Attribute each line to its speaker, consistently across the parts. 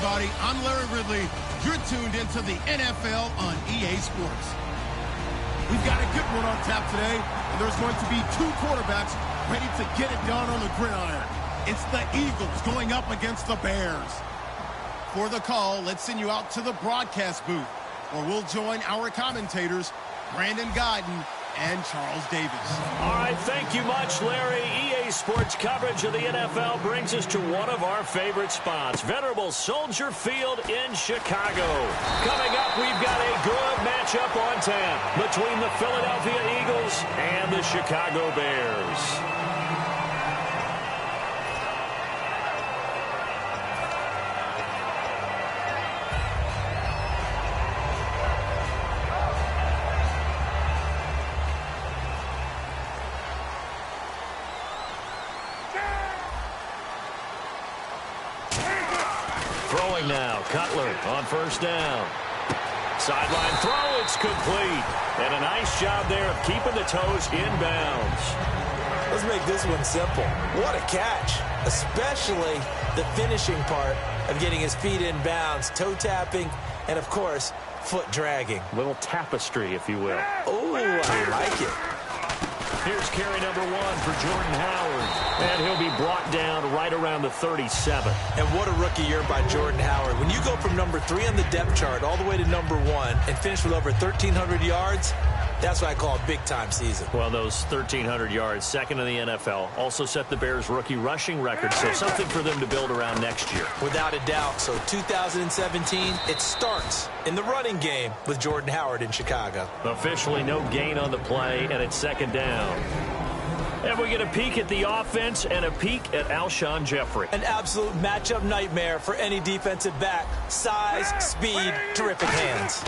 Speaker 1: everybody. I'm Larry Ridley. You're tuned into the NFL on EA Sports. We've got a good one on tap today, and there's going to be two quarterbacks ready to get it done on the gridiron. It's the Eagles going up against the Bears. For the call, let's send you out to the broadcast booth, where we'll join our commentators, Brandon Guyton and Charles Davis.
Speaker 2: All right, thank you much, Larry. EA Sports coverage of the NFL brings us to one of our favorite spots, venerable Soldier Field in Chicago. Coming up, we've got a good matchup on tap between the Philadelphia Eagles and the Chicago Bears. Throwing now, Cutler on first down. Sideline throw, it's complete. And a nice job there of keeping the toes in bounds.
Speaker 3: Let's make this one simple. What a catch, especially the finishing part of getting his feet in bounds, toe tapping, and of course, foot dragging.
Speaker 2: Little tapestry, if you will.
Speaker 3: Oh, I like it.
Speaker 2: Here's carry number 1 for Jordan Howard. And he'll be brought down right around the 37.
Speaker 3: And what a rookie year by Jordan Howard. When you go from number 3 on the depth chart all the way to number 1 and finish with over 1,300 yards, that's what I call a big-time season.
Speaker 2: Well, those 1,300 yards, second in the NFL, also set the Bears' rookie rushing record, so something for them to build around next year.
Speaker 3: Without a doubt. So 2017, it starts in the running game with Jordan Howard in Chicago.
Speaker 2: Officially no gain on the play, and it's second down. And we get a peek at the offense and a peek at Alshon Jeffrey.
Speaker 3: An absolute matchup nightmare for any defensive back. Size, speed, terrific hands.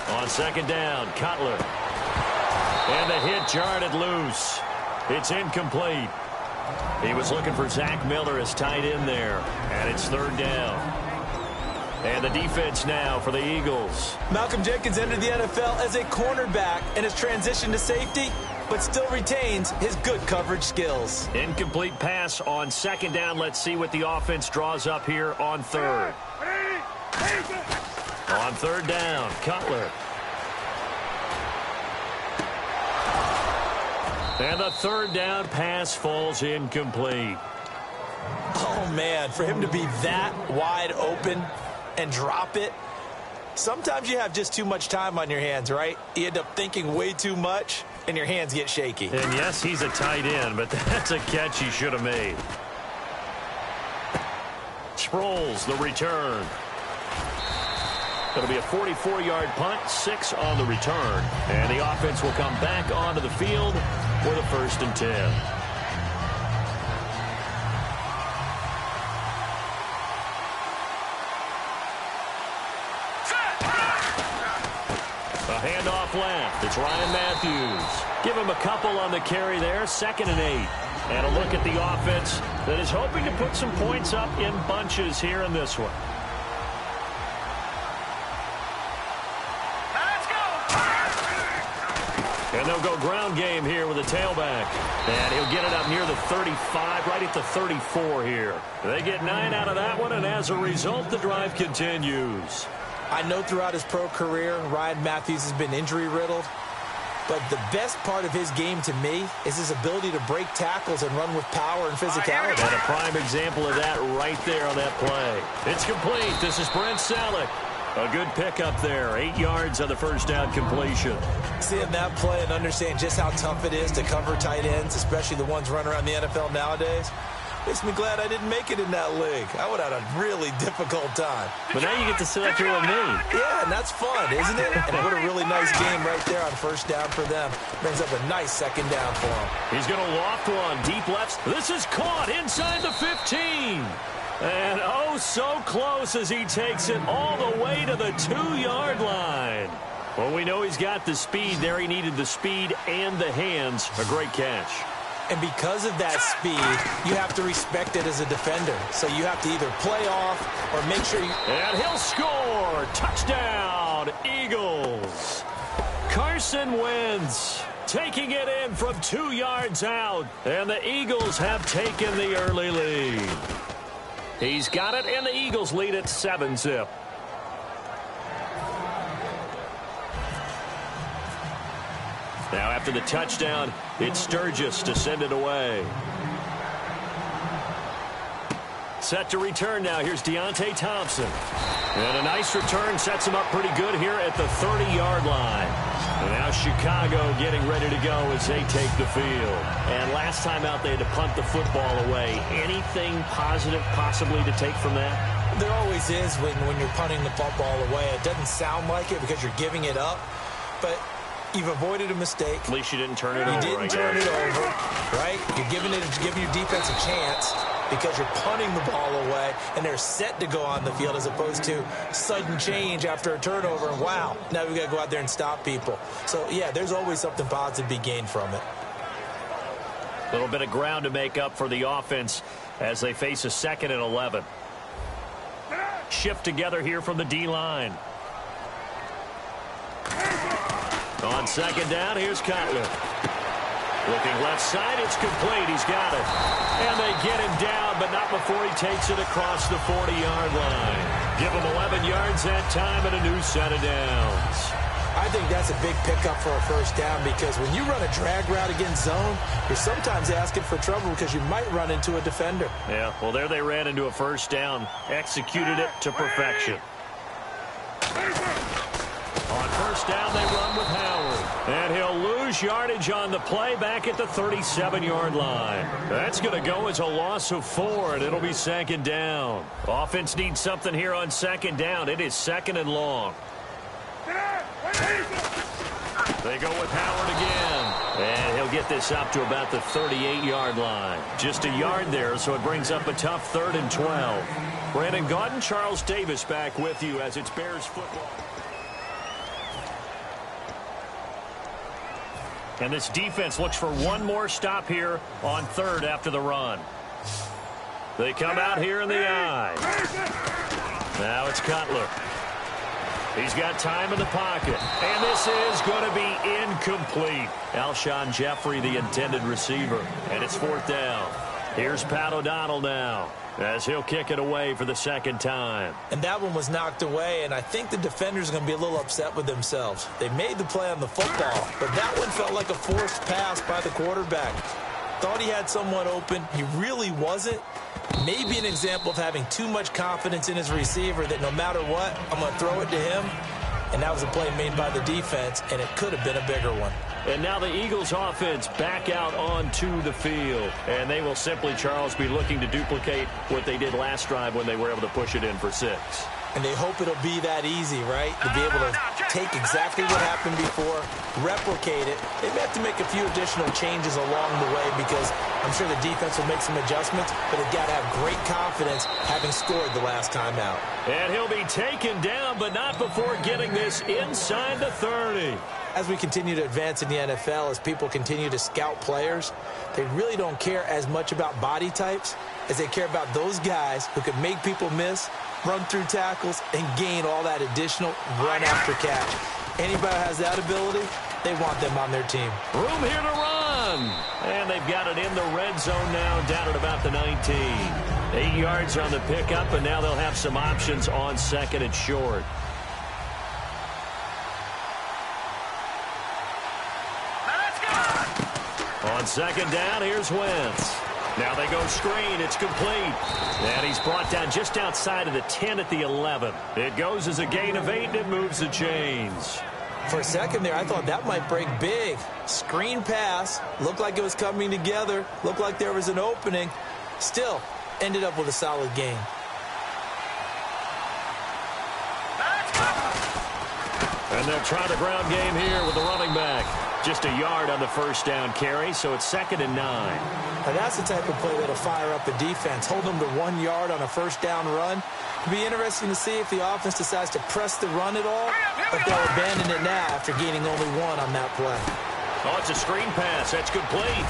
Speaker 2: On second down, Cutler. And the hit jarred it loose. It's incomplete. He was looking for Zach Miller as tight end there. And it's third down. And the defense now for the Eagles.
Speaker 3: Malcolm Jenkins entered the NFL as a cornerback and has transitioned to safety, but still retains his good coverage skills.
Speaker 2: Incomplete pass on second down. Let's see what the offense draws up here on third. On third down, Cutler. And the third down pass falls incomplete.
Speaker 3: Oh, man, for him to be that wide open and drop it, sometimes you have just too much time on your hands, right? You end up thinking way too much, and your hands get shaky.
Speaker 2: And yes, he's a tight end, but that's a catch he should have made. Sproles, the return. It'll be a 44-yard punt, 6 on the return. And the offense will come back onto the field with a 1st and 10. A handoff left. It's Ryan Matthews. Give him a couple on the carry there. 2nd and 8. And a look at the offense that is hoping to put some points up in bunches here in this one. And they'll go ground game here with a tailback. And he'll get it up near the 35, right at the 34 here. They get 9 out of that one, and as a result, the drive continues.
Speaker 3: I know throughout his pro career, Ryan Matthews has been injury-riddled. But the best part of his game to me is his ability to break tackles and run with power and physicality.
Speaker 2: And a prime example of that right there on that play. It's complete. This is Brent Selleck. A good pickup there. 8 yards on the first down completion.
Speaker 3: Seeing that play and understand just how tough it is to cover tight ends, especially the ones running around the NFL nowadays, makes me glad I didn't make it in that league. I would have had a really difficult time.
Speaker 2: But now you get to sit up here with me.
Speaker 3: Yeah, and that's fun, isn't it? And what a really nice game right there on first down for them. Brings up a nice second down for him.
Speaker 2: He's going to loft one. Deep left. This is caught inside the 15. And oh, so close as he takes it all the way to the 2-yard line. Well, we know he's got the speed there. He needed the speed and the hands. A great catch.
Speaker 3: And because of that speed, you have to respect it as a defender. So you have to either play off or make sure you...
Speaker 2: And he'll score. Touchdown, Eagles. Carson Wentz taking it in from 2 yards out. And the Eagles have taken the early lead. He's got it, and the Eagles lead at 7-zip. Now after the touchdown, it's Sturgis to send it away. Set to return now. Here's Deontay Thompson. And a nice return sets him up pretty good here at the 30-yard line. And now Chicago getting ready to go as they take the field. And last time out, they had to punt the football away. Anything positive possibly to take from that?
Speaker 3: There always is when you're punting the football away. It doesn't sound like it because you're giving it up, but you've avoided a mistake.
Speaker 2: At least you didn't turn it over.
Speaker 3: You didn't turn it over, right? You're giving your defense a chance because you're punting the ball away, and they're set to go on the field as opposed to sudden change after a turnover. And wow, now we've got to go out there and stop people. So, yeah, there's always something positive to be gained from it.
Speaker 2: A little bit of ground to make up for the offense as they face a 2nd and 11. Shift together here from the D-line. On 2nd down, here's Cutler. Looking left side, it's complete. He's got it. And they get him down, but not before he takes it across the 40-yard line. Give him 11 yards that time and a new set of downs.
Speaker 3: I think that's a big pickup for a first down because when you run a drag route against zone, you're sometimes asking for trouble because you might run into a defender.
Speaker 2: Yeah, well, there they ran into a first down. Executed it to perfection. On first down, they run with Howard. And he'll lose yardage on the play back at the 37-yard line. That's going to go as a loss of 4, and it'll be 2nd down. Offense needs something here on 2nd down. It is 2nd and long. They go with Howard again. And he'll get this up to about the 38-yard line. Just a yard there, so it brings up a tough 3rd and 12. Brandon Gaudin, Charles Davis back with you as it's Bears football. And this defense looks for one more stop here on 3rd after the run. They come out here in the I. Now it's Cutler. He's got time in the pocket. And this is going to be incomplete. Alshon Jeffrey, the intended receiver. And it's 4th down. Here's Pat O'Donnell now as he'll kick it away for the 2nd time.
Speaker 3: And that one was knocked away, and I think the defenders are going to be a little upset with themselves. They made the play on the football, but that one felt like a forced pass by the quarterback. Thought he had someone open. He really wasn't. Maybe an example of having too much confidence in his receiver that no matter what, I'm going to throw it to him. And that was a play made by the defense, and it could have been a bigger one.
Speaker 2: And now the Eagles offense back out onto the field. And they will simply, Charles, be looking to duplicate what they did last drive when they were able to push it in for 6.
Speaker 3: And they hope it'll be that easy, right? To be able to take exactly what happened before, replicate it. They may have to make a few additional changes along the way because I'm sure the defense will make some adjustments, but they've got to have great confidence having scored the last time out.
Speaker 2: And he'll be taken down, but not before getting this inside the 30.
Speaker 3: As we continue to advance in the NFL, as people continue to scout players, they really don't care as much about body types as they care about those guys who can make people miss, run through tackles, and gain all that additional run after catch. Anybody who has that ability, they want them on their team.
Speaker 2: Room here to run. And they've got it in the red zone now, down at about the 19. 8 yards on the pickup, and now they'll have some options on 2nd and short. On 2nd down, here's Wentz. Now they go screen. It's complete. And he's brought down just outside of the 10 at the 11. It goes as a gain of 8, and it moves the chains.
Speaker 3: For a second there, I thought that might break big. Screen pass. Looked like it was coming together. Looked like there was an opening. Still, ended up with a solid gain.
Speaker 2: And they'll try the ground game here with the running back. Just a yard on the first down carry, so it's 2nd and 9.
Speaker 3: Now that's the type of play that'll fire up the defense. Hold them to 1 yard on a first down run. It'll be interesting to see if the offense decides to press the run at all, or if they'll abandon it now after gaining only 1 on that play.
Speaker 2: Oh, it's a screen pass. That's complete.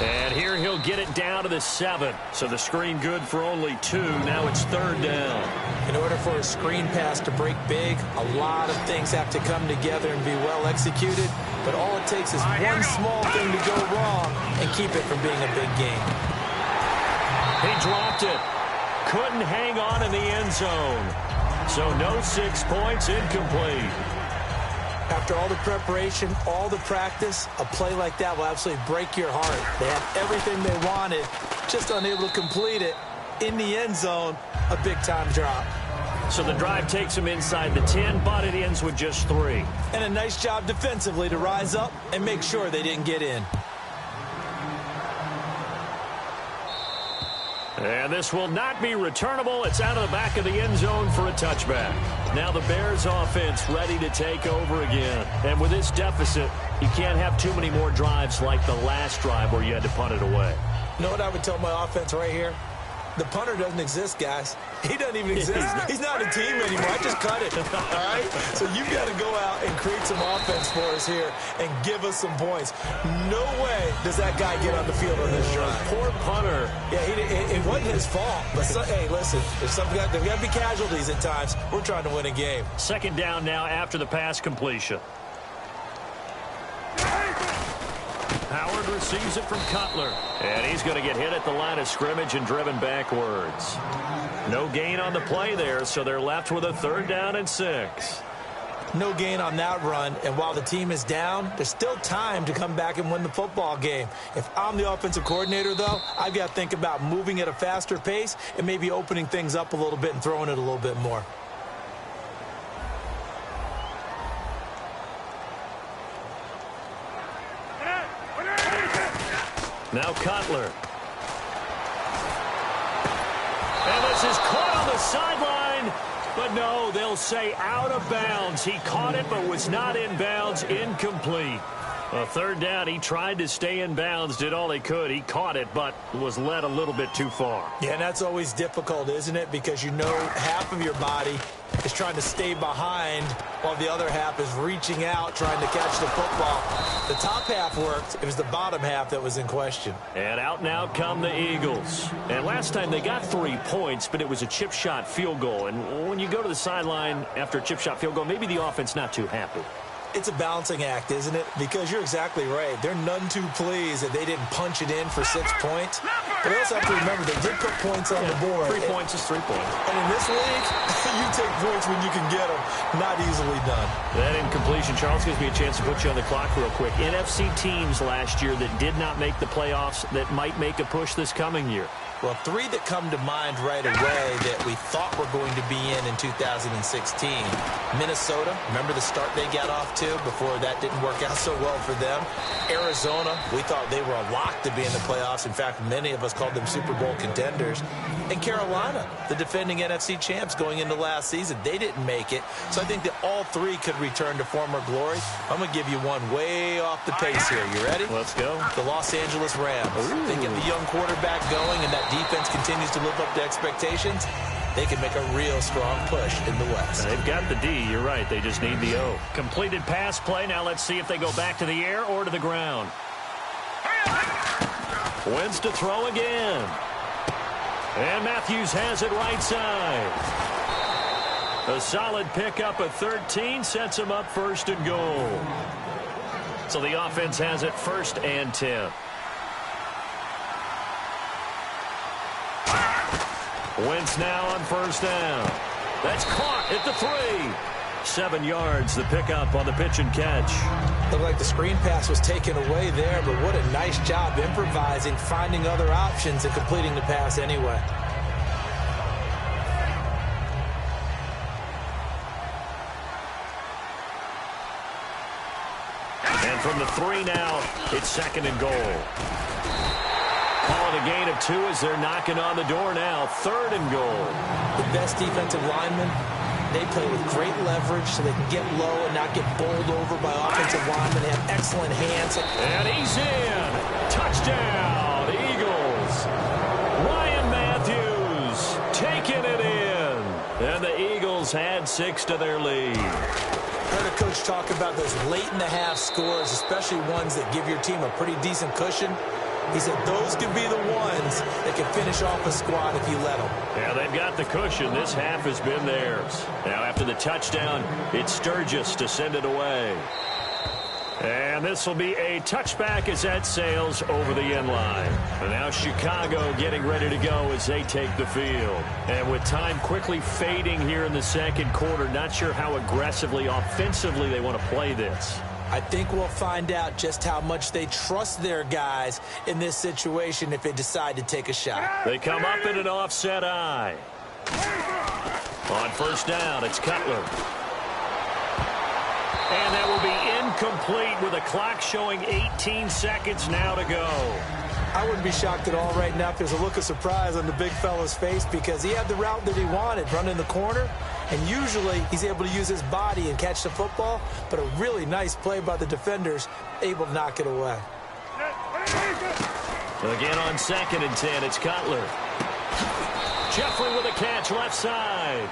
Speaker 2: And here he'll get it down to the 7. So the screen good for only 2. Now it's 3rd down.
Speaker 3: In order for a screen pass to break big, a lot of things have to come together and be well executed. But all it takes is one small thing to go wrong and keep it from being a big game.
Speaker 2: He dropped it. couldn't hang on in the end zone. So no 6 points, incomplete.
Speaker 3: After all the preparation, all the practice, a play like that will absolutely break your heart. They had everything they wanted, just unable to complete it. In the end zone, a big-time drop.
Speaker 2: So the drive takes them inside the 10, but it ends with just 3.
Speaker 3: And a nice job defensively to rise up and make sure they didn't get in.
Speaker 2: And this will not be returnable. It's out of the back of the end zone for a touchback. Now the Bears offense ready to take over again. And with this deficit, you can't have too many more drives like the last drive where you had to punt it away.
Speaker 3: You know what I would tell my offense right here? The punter doesn't exist, guys. He doesn't even exist. He's not a team anymore. I just cut it, all right? So you've got to go out and create some offense for us here and give us some points. No way does that guy get on the field on this drive.
Speaker 2: Poor punter.
Speaker 3: Yeah, it wasn't his fault. But, hey, listen, there's got to be casualties at times. We're trying to win a game.
Speaker 2: Second down now after the pass completion. Howard receives it from Cutler. And he's going to get hit at the line of scrimmage and driven backwards. No gain on the play there, so they're left with a 3rd down and 6.
Speaker 3: No gain on that run, and while the team is down, there's still time to come back and win the football game. If I'm the offensive coordinator, though, I've got to think about moving at a faster pace and maybe opening things up a little bit and throwing it a little bit more.
Speaker 2: Now Cutler. And this is caught on the sideline. But no, they'll say out of bounds. He caught it but was not in bounds. Incomplete. A 3rd down. He tried to stay in bounds, did all he could. He caught it but was led a little bit too far.
Speaker 3: Yeah, and that's always difficult, isn't it? Because you know half of your body is trying to stay behind while the other half is reaching out, trying to catch the football. The top half worked. It was the bottom half that was in question.
Speaker 2: And out now come the Eagles. And last time they got 3 points, but it was a chip shot field goal. And when you go to the sideline after a chip shot field goal, maybe the offense not too happy.
Speaker 3: It's a balancing act, isn't it? Because you're exactly right. They're none too pleased that they didn't punch it in for 6 points. But they also have to remember they did put points on the board.
Speaker 2: 3 points is 3 points.
Speaker 3: And in this league, you take points when you can get them. Not easily done.
Speaker 2: That incompletion, Charles, gives me a chance to put you on the clock real quick. NFC teams last year that did not make the playoffs that might make a push this coming year.
Speaker 3: Well, 3 that come to mind right away that we thought were going to be in 2016. Minnesota, remember the start they got off to before that didn't work out so well for them. Arizona, we thought they were a lock to be in the playoffs. In fact, many of us called them Super Bowl contenders. And Carolina, the defending NFC champs going into last season, they didn't make it. So I think that all 3 could return to former glory. I'm going to give you one way off the pace here. You ready?
Speaker 2: Let's go.
Speaker 3: The Los Angeles Rams. Ooh. They get the young quarterback going, and that defense continues to live up to expectations. They can make a real strong push in the West.
Speaker 2: They've got the D. You're right. They just need the O. Completed pass play. Now let's see if they go back to the air or to the ground. Wins to throw again. And Matthews has it right side. A solid pickup of 13 sets him up 1st and goal. So the offense has it 1st and 10. Wentz now on 1st down. That's caught at the 3. 7 yards, the pickup on the pitch and catch.
Speaker 3: Looked like the screen pass was taken away there, but what a nice job improvising, finding other options, and completing the pass anyway.
Speaker 2: And from the 3 now, it's 2nd and goal. Calling a gain of 2 as they're knocking on the door now. 3rd and goal.
Speaker 3: The best defensive linemen, they play with great leverage so they can get low and not get bowled over by offensive linemen. They have excellent hands.
Speaker 2: And he's in. Touchdown, Eagles. Ryan Matthews taking it in. And the Eagles had 6 to their lead.
Speaker 3: I heard a coach talk about those late-in-the-half scores, especially ones that give your team a pretty decent cushion. He said those could be the ones that can finish off a squad if you let them.
Speaker 2: Yeah, they've got the cushion. This half has been theirs. Now after the touchdown, it's Sturgis to send it away. And this will be a touchback as that sails over the end line. And now Chicago getting ready to go as they take the field. And with time quickly fading here in the second quarter, not sure how aggressively, offensively they want to play this.
Speaker 3: I think we'll find out just how much they trust their guys in this situation if they decide to take a shot.
Speaker 2: They come up in an offset eye. On first down, it's Cutler. And that will be incomplete with a clock showing 18 seconds now to go.
Speaker 3: I wouldn't be shocked at all right now if there's a look of surprise on the big fella's face because he had the route that he wanted, running the corner, and usually he's able to use his body and catch the football, but a really nice play by the defenders, able to knock it away.
Speaker 2: Again on 2nd and 10, it's Cutler. Jeffrey with a catch left side.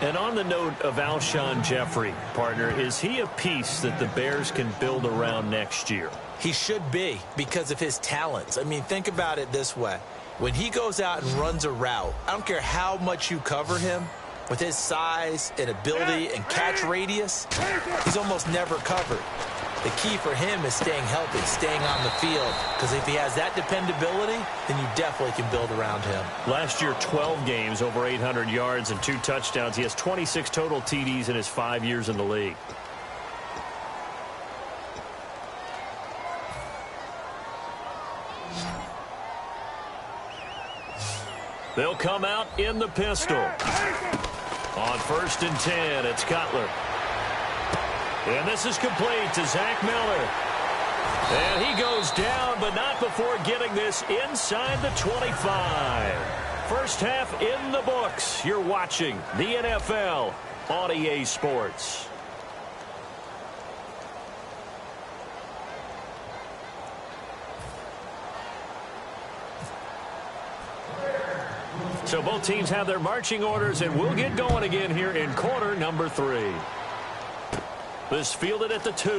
Speaker 2: And on the note of Alshon Jeffrey, partner, is he a piece that the Bears can build around next year?
Speaker 3: He should be because of his talents. I mean, think about it this way. When he goes out and runs a route, I don't care how much you cover him, with his size and ability and catch radius, he's almost never covered. The key for him is staying healthy, staying on the field, because if he has that dependability, then you definitely can build around him.
Speaker 2: Last year, 12 games, over 800 yards and 2 touchdowns. He has 26 total TDs in his 5 years in the league. They'll come out in the pistol. On 1st and 10, it's Cutler. And this is complete to Zach Miller. And he goes down, but not before getting this inside the 25. First half in the books. You're watching the NFL on EA Sports. So both teams have their marching orders, and we'll get going again here in quarter number 3. This fielded at the 2.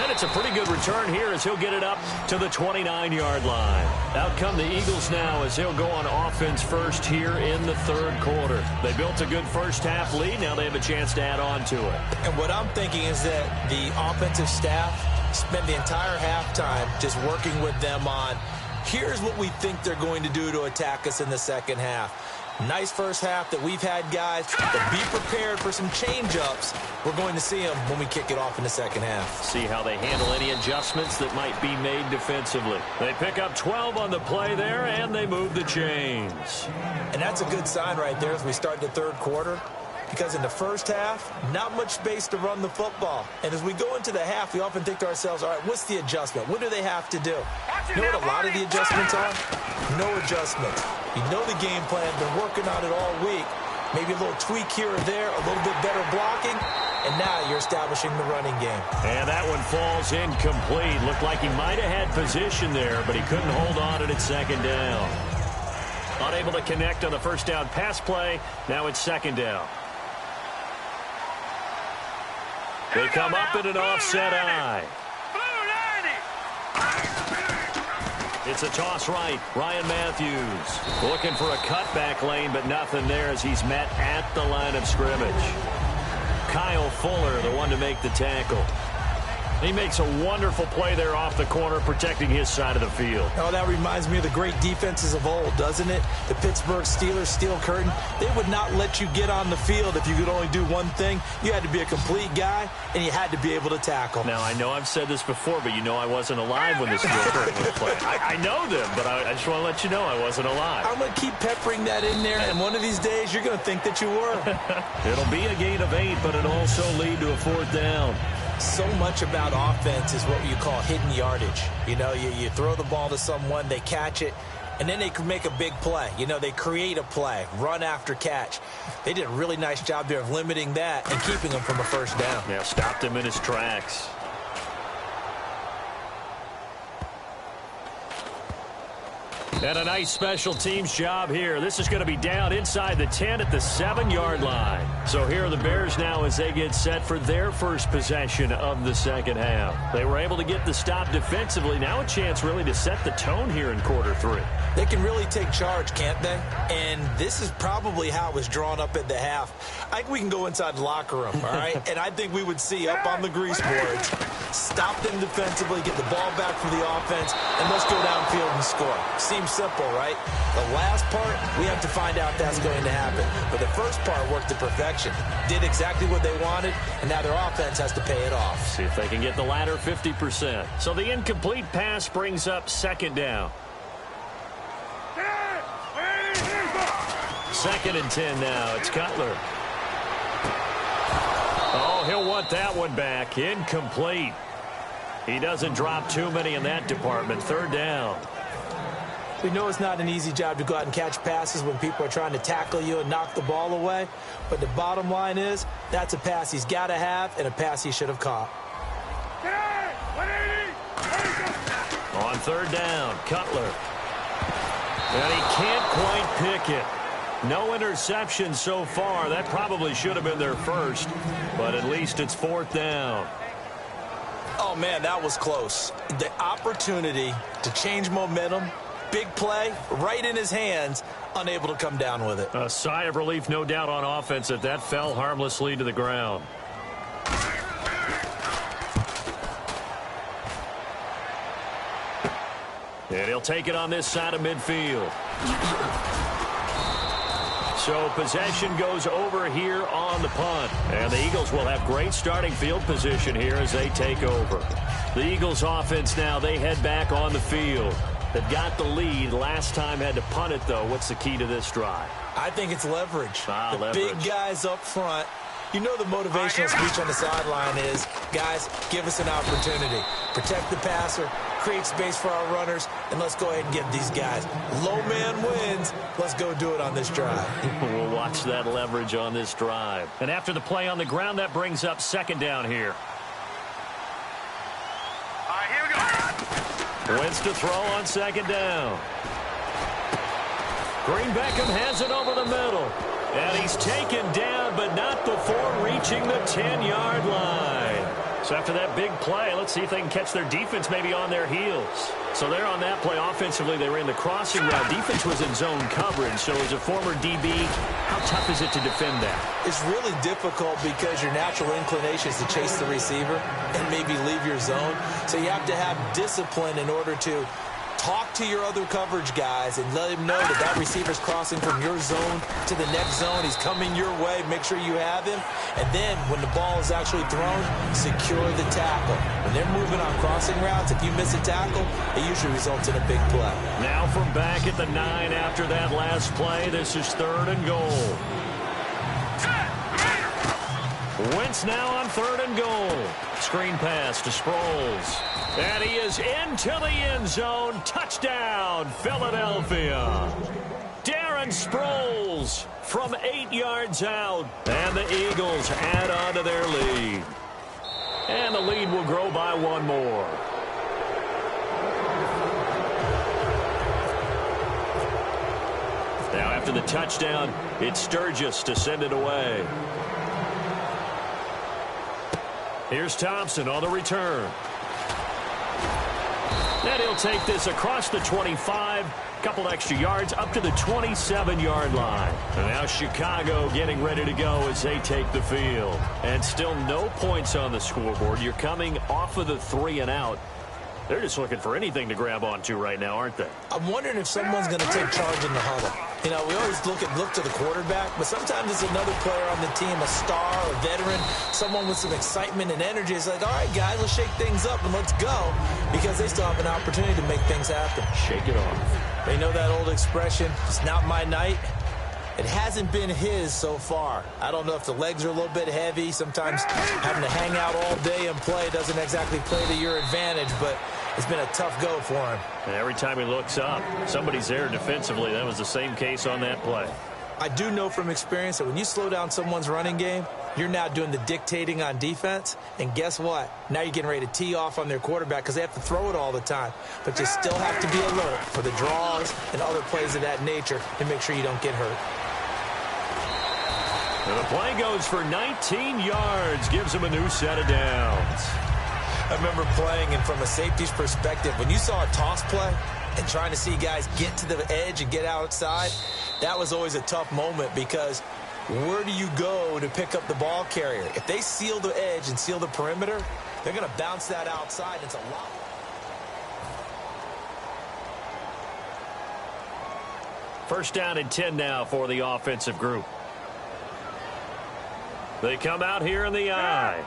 Speaker 2: And it's a pretty good return here as he'll get it up to the 29-yard line. Out come the Eagles now as they'll go on offense first here in the 3rd quarter. They built a good first half lead. Now they have a chance to add on to it.
Speaker 3: And what I'm thinking is that the offensive staff spent the entire halftime just working with them on, here's what we think they're going to do to attack us in the second half. Nice first half that we've had, guys, but be prepared for some change-ups. We're going to see them when we kick it off in the second half.
Speaker 2: See how they handle any adjustments that might be made defensively. They pick up 12 on the play there, and they move the chains.
Speaker 3: And that's a good sign right there as we start the 3rd quarter. Because in the first half, not much space to run the football. And as we go into the half, we often think to ourselves, all right, what's the adjustment? What do they have to do? You know what a lot of the adjustments are? No adjustments. You know the game plan, been working on it all week. Maybe a little tweak here or there, a little bit better blocking, and now you're establishing the running game.
Speaker 2: And that one falls incomplete. Looked like he might have had position there, but he couldn't hold on at 2nd down. Unable to connect on the first down pass play. Now it's 2nd down. They come up in an offset eye. It's a toss right. Ryan Matthews looking for a cutback lane, but nothing there as he's met at the line of scrimmage. Kyle Fuller, the one to make the tackle. He makes a wonderful play there off the corner, protecting his side of the field.
Speaker 3: Oh, that reminds me of the great defenses of old, doesn't it? The Pittsburgh Steelers, steel curtain. They would not let you get on the field if you could only do one thing. You had to be a complete guy, and you had to be able to tackle.
Speaker 2: Now, I know I've said this before, but you know I wasn't alive when the steel curtain was played. I know them, but I just want to let you know I wasn't alive.
Speaker 3: I'm going to keep peppering that in there, and one of these days you're going to think that you were.
Speaker 2: It'll be a gain of 8, but it'll also lead to a 4th down.
Speaker 3: So much about offense is what you call hidden yardage. You know, you throw the ball to someone, they catch it, and then they can make a big play. You know, they create a play, run after catch. They did a really nice job there of limiting that and keeping him from a first down.
Speaker 2: Yeah, stopped him in his tracks. And a nice special teams job here. This is going to be down inside the 10 at the 7-yard line. So here are the Bears now as they get set for their first possession of the second half. They were able to get the stop defensively. Now a chance really to set the tone here in quarter 3.
Speaker 3: They can really take charge, can't they? And this is probably how it was drawn up at the half. I think we can go inside the locker room, all right? And I think we would see up on the grease boards, stop them defensively, get the ball back for the offense, and let's go downfield and score. Seems simple, right? The last part, we have to find out if that's going to happen. But the first part worked to perfection. Did exactly what they wanted, and now their offense has to pay it off.
Speaker 2: See if they can get the latter 50%. So the incomplete pass brings up second down. 2nd and 10 now. It's Cutler. Oh, he'll want that one back. Incomplete. He doesn't drop too many in that department. 3rd down.
Speaker 3: We know it's not an easy job to go out and catch passes when people are trying to tackle you and knock the ball away. But the bottom line is, that's a pass he's got to have and a pass he should have caught.
Speaker 2: On 3rd down, Cutler. And he can't quite pick it. No interception so far. That probably should have been their first, but at least it's 4th down.
Speaker 3: Oh, man, that was close. The opportunity to change momentum, big play, right in his hands, unable to come down with it.
Speaker 2: A sigh of relief, no doubt, on offense that fell harmlessly to the ground. And he'll take it on this side of midfield. So possession goes over here on the punt. And the Eagles will have great starting field position here as they take over. The Eagles offense now, they head back on the field. They've got the lead. Last time had to punt it, though. What's the key to this drive?
Speaker 3: I think it's leverage.
Speaker 2: Leverage.
Speaker 3: Big guys up front. You know the motivational speech on the sideline is, guys, give us an opportunity. Protect the passer, create space for our runners, and let's go ahead and get these guys. Low man wins. Let's go do it on this drive.
Speaker 2: We'll watch that leverage on this drive. And after the play on the ground, that brings up 2nd down here.
Speaker 4: All right, here we go.
Speaker 2: Wentz to throw on 2nd down. Green Beckham has it over the middle. And he's taken down, but not before reaching the 10-yard line. So after that big play, let's see if they can catch their defense maybe on their heels. So they're on that play. Offensively, they ran the crossing route. Defense was in zone coverage. So as a former DB, how tough is it to defend that?
Speaker 3: It's really difficult because your natural inclination is to chase the receiver and maybe leave your zone. So you have to have discipline in order to talk to your other coverage guys and let him know that that receiver's crossing from your zone to the next zone. He's coming your way. Make sure you have him. And then when the ball is actually thrown, secure the tackle. When they're moving on crossing routes, if you miss a tackle, it usually results in a big play.
Speaker 2: Now from back at the 9 after that last play, this is 3rd and goal. Wentz now on 3rd and goal. Screen pass to Sproles. And he is into the end zone. Touchdown, Philadelphia. Darren Sproles from 8 yards out. And the Eagles add on to their lead. And the lead will grow by 1 more. Now after the touchdown, it's Sturgis to send it away. Here's Thompson on the return. And he'll take this across the 25, couple extra yards up to the 27-yard line. And now Chicago getting ready to go as they take the field. And still no points on the scoreboard. You're coming off of the 3 and out. They're just looking for anything to grab onto right now, aren't they?
Speaker 3: I'm wondering if someone's going to take charge in the huddle. You know, we always look to the quarterback, but sometimes it's another player on the team, a star, a veteran, someone with some excitement and energy. It's like, all right, guys, let's shake things up and let's go, because they still have an opportunity to make things happen.
Speaker 2: Shake it off.
Speaker 3: They know that old expression, it's not my night. It hasn't been his so far. I don't know if the legs are a little bit heavy. Sometimes having to hang out all day and play doesn't exactly play to your advantage, but it's been a tough go for him.
Speaker 2: And every time he looks up, somebody's there defensively. That was the same case on that play.
Speaker 3: I do know from experience that when you slow down someone's running game, You're now doing the dictating on defense, and guess what? Now you're getting ready to tee off on their quarterback because they have to throw it all the time. But you still have to be alert for the draws and other plays of that nature to make sure you don't get hurt.
Speaker 2: And the play goes for 19 yards, gives him a new set of downs.
Speaker 3: I remember playing, and from a safety's perspective, when you saw a toss play and trying to see guys get to the edge and get outside, that was always a tough moment because where do you go to pick up the ball carrier? If they seal the edge and seal the perimeter, they're going to bounce that outside. It's a lot.
Speaker 2: First down and 10 now for the offensive group. They come out here in the eye.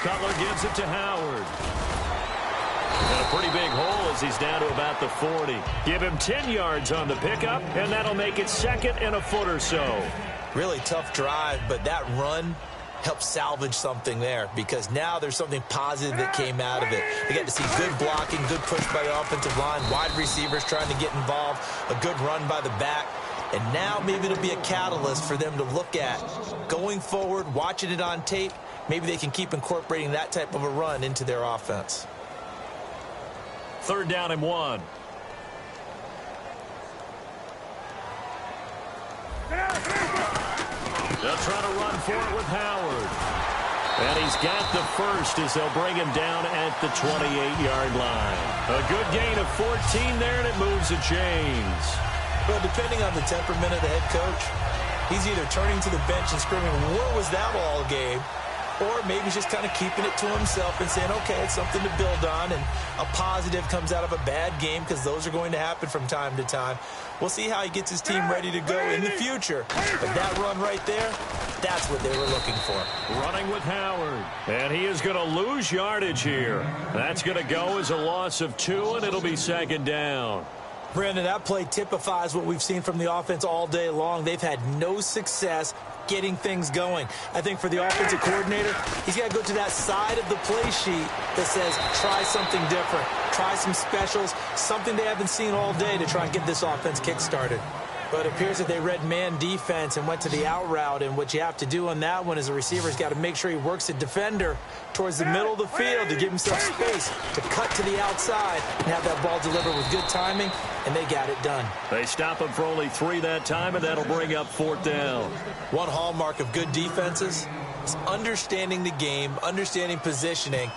Speaker 2: Cutler gives it to Howard. And a pretty big hole as he's down to about the 40. Give him 10 yards on the pickup, and that'll make it second and a foot or so.
Speaker 3: Really tough drive, but that run helped salvage something there because now there's something positive that came out of it. They got to see good blocking, good push by the offensive line, wide receivers trying to get involved, a good run by the back. And now maybe it'll be a catalyst for them to look at going forward, watching it on tape. Maybe they can keep incorporating that type of a run into their offense.
Speaker 2: Third down and 1. They'll try to run for it with Howard. And he's got the first as they'll bring him down at the 28-yard line. A good gain of 14 there, and it moves the chains.
Speaker 3: Well, depending on the temperament of the head coach, he's either turning to the bench and screaming, "Where was that all game?" Or maybe he's just kind of keeping it to himself and saying, okay, it's something to build on, and a positive comes out of a bad game because those are going to happen from time to time. We'll see how he gets his team ready to go in the future. But that run right there, that's what they were looking for.
Speaker 2: Running with Howard. And he is going to lose yardage here. That's going to go as a loss of 2, and it'll be second down.
Speaker 3: Brandon, that play typifies what we've seen from the offense all day long. They've had no success getting things going. I think for the offensive coordinator, he's got to go to that side of the play sheet that says, try something different, try some specials, something they haven't seen all day to try and get this offense kick-started. But it appears that they read man defense and went to the out route, and what you have to do on that one is the receiver's got to make sure he works the defender towards the middle of the field to give himself space to cut to the outside and have that ball delivered with good timing, and they got it done.
Speaker 2: They stop him for only 3 that time, and that'll bring up 4th down.
Speaker 3: One hallmark of good defenses is understanding the game, understanding positioning,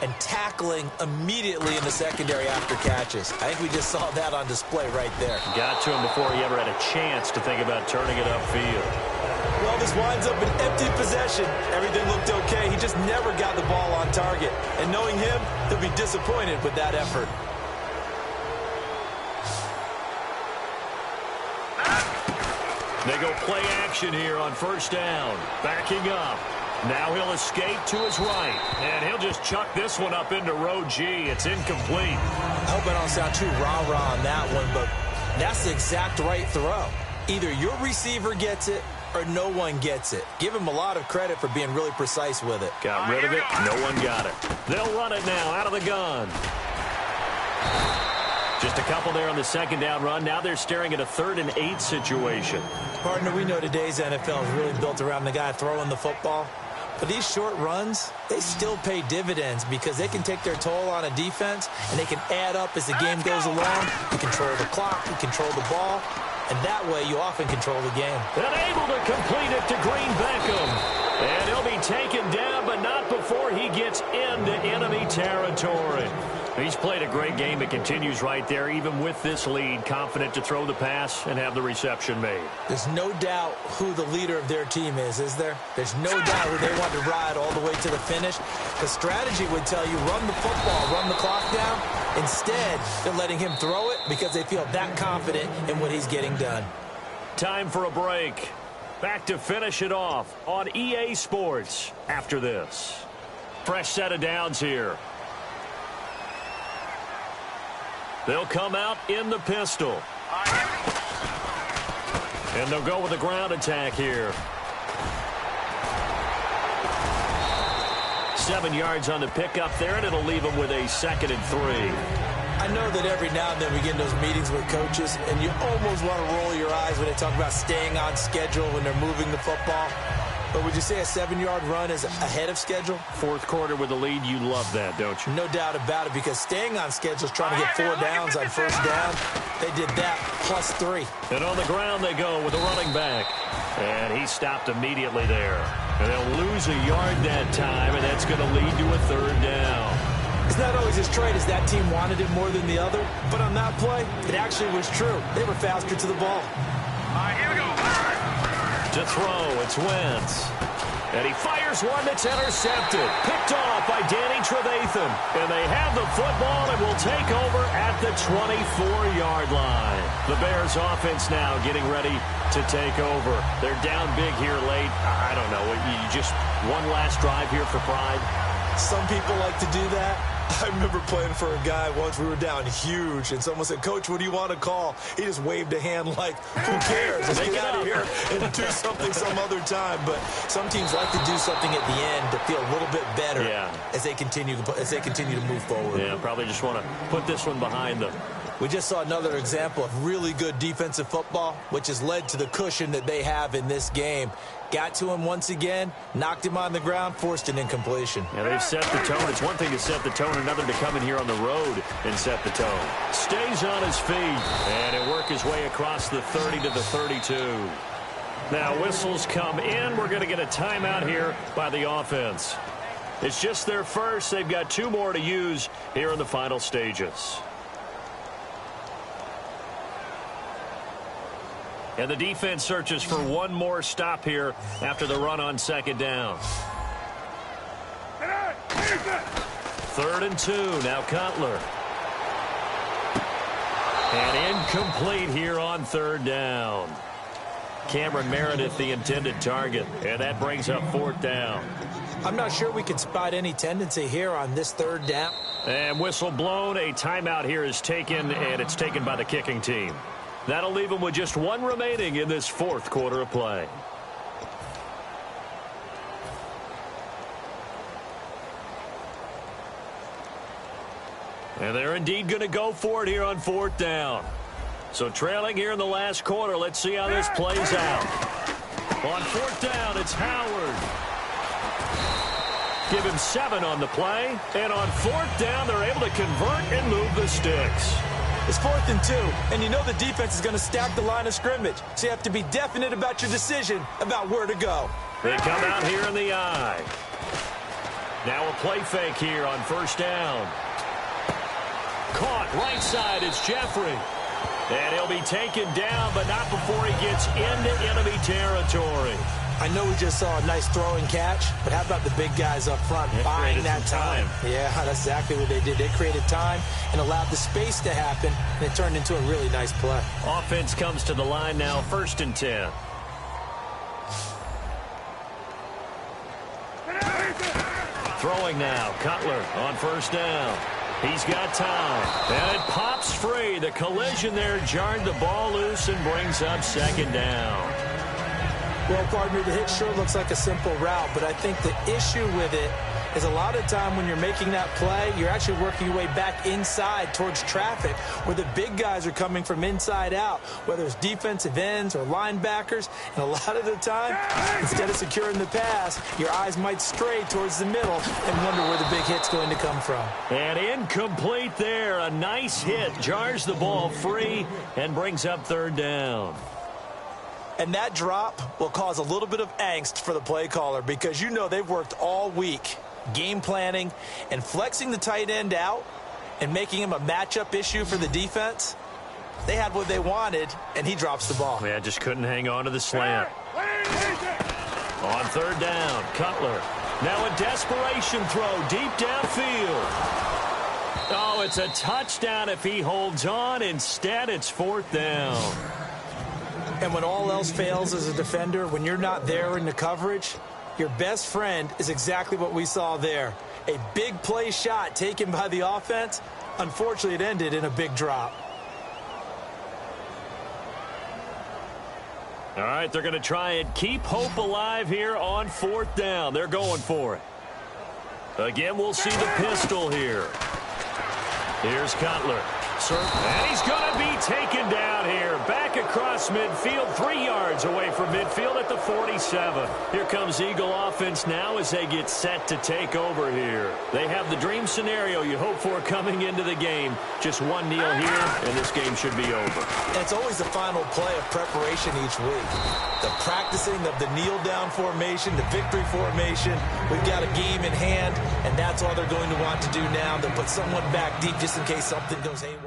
Speaker 3: and tackling immediately in the secondary after catches. I think we just saw that on display right there.
Speaker 2: Got to him before he ever had a chance to think about turning it upfield.
Speaker 3: Well, this winds up an empty possession. Everything looked okay. He just never got the ball on target. And knowing him, he'll be disappointed with that effort.
Speaker 2: They go play action here on first down. Backing up. Now he'll escape to his right, and he'll just chuck this one up into row G. It's incomplete.
Speaker 3: I hope I don't sound too rah-rah on that one, but that's the exact right throw. Either your receiver gets it or no one gets it. Give him a lot of credit for being really precise with it.
Speaker 2: Got rid of it. No one got it. They'll run it now out of the gun. Just a couple there on the second down run. Now they're staring at a 3rd and 8 situation.
Speaker 3: Partner, we know today's NFL is really built around the guy throwing the football. But these short runs, they still pay dividends because they can take their toll on a defense, and they can add up as the game goes along. You control the clock, you control the ball, and that way you often control the game.
Speaker 2: And able to complete it to Green Beckham. And he'll be taken down, but not before he gets into enemy territory. He's played a great game. It continues right there, even with this lead, confident to throw the pass and have the reception made.
Speaker 3: There's no doubt who the leader of their team is there? There's no doubt who they want to ride all the way to the finish. The strategy would tell you, run the football, run the clock down. Instead, they're letting him throw it because they feel that confident in what he's getting done.
Speaker 2: Time for a break. Back to finish it off on EA Sports after this. Fresh set of downs here. They'll come out in the pistol. And they'll go with a ground attack here. 7 yards on the pickup there, and it'll leave them with a 2nd and 3.
Speaker 3: I know that every now and then we get in those meetings with coaches, and you almost want to roll your eyes when they talk about staying on schedule when they're moving the football. But would you say a 7-yard run is ahead of schedule?
Speaker 2: Fourth quarter with the lead, you love that, don't you?
Speaker 3: No doubt about it, because staying on schedule is trying to get 4 downs on first down. They did that plus 3.
Speaker 2: And on the ground they go with the running back. And he stopped immediately there. And they'll lose a yard that time, and that's going to lead to a third down.
Speaker 3: It's not always as straight as that team wanted it more than the other, but on that play, it actually was true. They were faster to the ball.
Speaker 4: Here we go.
Speaker 2: To throw, it's Wentz. And he fires one that's intercepted. Picked off by Danny Trevathan. And they have the football and will take over at the 24-yard line. The Bears offense now getting ready to take over. They're down big here late. I don't know. You just one last drive here for pride.
Speaker 3: Some people like to do that. I remember playing for a guy once. We were down huge, and someone said, "Coach, what do you want to call?" He just waved a hand like, "Who cares? Let's get out of here and do something some other time." But some teams like to do something at the end to feel a little bit better as they continue to move forward.
Speaker 2: Yeah, probably just want to put this one behind them.
Speaker 3: We just saw another example of really good defensive football, which has led to the cushion that they have in this game. Got to him once again, knocked him on the ground, forced an incompletion.
Speaker 2: Yeah, they've set the tone. It's one thing to set the tone, another to come in here on the road and set the tone. Stays on his feet, and it work his way across the 30 to the 32. Now whistles come in. We're going to get a timeout here by the offense. It's just their first. They've got 2 more to use here in the final stages. And the defense searches for one more stop here after the run on second down. 3rd and 2. Now Cutler. And incomplete here on 3rd down. Cameron Meredith, the intended target. And that brings up 4th down.
Speaker 3: I'm not sure we can spot any tendency here on this 3rd down.
Speaker 2: And whistle blown. A timeout here is taken, and it's taken by the kicking team. That'll leave them with just 1 remaining in this 4th quarter of play. And they're indeed going to go for it here on 4th down. So trailing here in the last quarter, let's see how this plays out. On 4th down, it's Howard. Give him 7 on the play. And on 4th down, they're able to convert and move the sticks.
Speaker 3: It's 4th and 2, and you know the defense is going to stack the line of scrimmage. So you have to be definite about your decision about where to go.
Speaker 2: They come out here in the eye. Now a play fake here on 1st down. Caught right side, it's Jeffrey. And he'll be taken down, but not before he gets into enemy territory.
Speaker 3: I know we just saw a nice throwing catch, but how about the big guys up front buying that time? Yeah, that's exactly what they did. They created time and allowed the space to happen, and it turned into a really nice play.
Speaker 2: Offense comes to the line now, 1st and 10. Throwing now, Cutler on 1st down. He's got time, and it pops free. The collision there jarred the ball loose and brings up 2nd down.
Speaker 3: Well, partner, the hit sure looks like a simple route, but I think the issue with it is a lot of time when you're making that play, you're actually working your way back inside towards traffic where the big guys are coming from inside out, whether it's defensive ends or linebackers. And a lot of the time, instead of securing the pass, your eyes might stray towards the middle and wonder where the big hit's going to come from.
Speaker 2: And incomplete there. A nice hit. Jars the ball free and brings up 3rd down.
Speaker 3: And that drop will cause a little bit of angst for the play caller because you know they've worked all week game planning and flexing the tight end out and making him a matchup issue for the defense. They had what they wanted, and he drops the ball.
Speaker 2: Yeah, just couldn't hang on to the slant. On 3rd down, Cutler. Now a desperation throw deep downfield. Oh, it's a touchdown if he holds on. Instead, it's 4th down.
Speaker 3: And when all else fails as a defender, when you're not there in the coverage, your best friend is exactly what we saw there. A big play shot taken by the offense. Unfortunately, it ended in a big drop.
Speaker 2: All right, they're going to try and keep hope alive here on 4th down. They're going for it. Again, we'll see the pistol here. Here's Cutler. And he's going to be taken down here. Back across midfield, 3 yards away from midfield at the 47. Here comes Eagle offense now as they get set to take over here. They have the dream scenario you hope for coming into the game. Just one kneel here, and this game should be over.
Speaker 3: It's always the final play of preparation each week. The practicing of the kneel-down formation, the victory formation. We've got a game in hand, and that's all they're going to want to do now. They'll put someone back deep just in case something goes haywire.